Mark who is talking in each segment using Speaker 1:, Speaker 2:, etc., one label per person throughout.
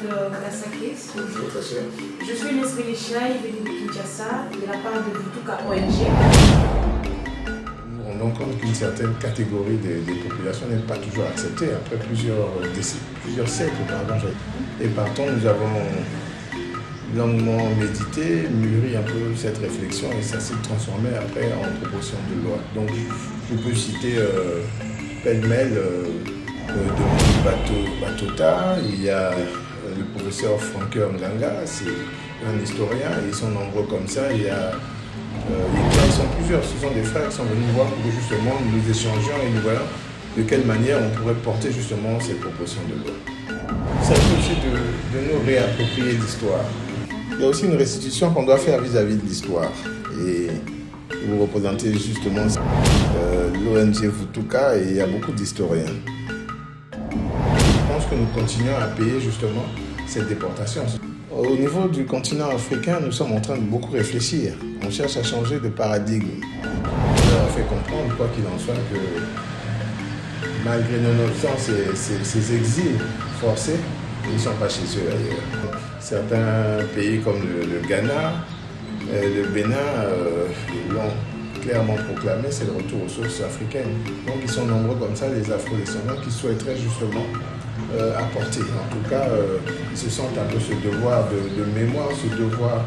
Speaker 1: ambassadeur Nassakis.
Speaker 2: Bonjour, très cher.
Speaker 1: Je suis Nesrine Chai, venue de Kinshasa, de la part de Vutuka ONG.
Speaker 2: Nous rendons compte qu'une certaine catégorie des populations n'est pas toujours acceptée après plusieurs siècles. Et partant, nous avons longuement médité, mûri un peu cette réflexion et ça s'est transformé après en proposition de loi. Donc je peux citer pêle-mêle de Batota, il y a le professeur Franqueur Nganga, c'est un historien, et ils sont nombreux comme ça. Il y a ils sont plusieurs, ce sont des frères qui sont venus voir pour que justement nous échangions et nous voyons de quelle manière on pourrait porter justement ces propositions de loi. Ça s'agit aussi de nous réapproprier l'histoire. Il y a aussi une restitution qu'on doit faire vis-à-vis de l'histoire. Et vous représentez justement l'ONG Vutuka et il y a beaucoup d'historiens. Je pense que nous continuons à payer justement cette déportation. Au niveau du continent africain, nous sommes en train de beaucoup réfléchir. On cherche à changer de paradigme. On leur a fait comprendre, quoi qu'il en soit, que malgré nonobstant ces exils forcés, ils ne sont pas chez eux ailleurs. Certains pays comme le Ghana, le Bénin l'ont clairement proclamé, c'est le retour aux sources africaines. Donc ils sont nombreux comme ça, les Afro-descendants, qui souhaiteraient justement apporter. En tout cas, ils se sentent un peu ce devoir de mémoire, ce devoir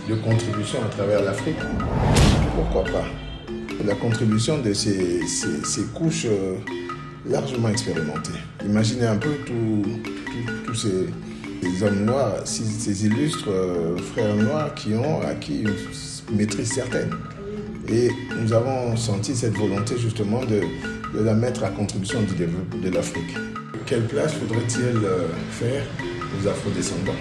Speaker 2: de contribution à travers l'Afrique. Pourquoi pas? La contribution de ces couches largement expérimentées. Imaginez un peu tous ces hommes noirs, ces illustres frères noirs qui ont acquis une maîtrise certaine. Et nous avons senti cette volonté justement de la mettre à contribution du développement de l'Afrique. Quelle place faudrait-il faire aux Afro-descendants?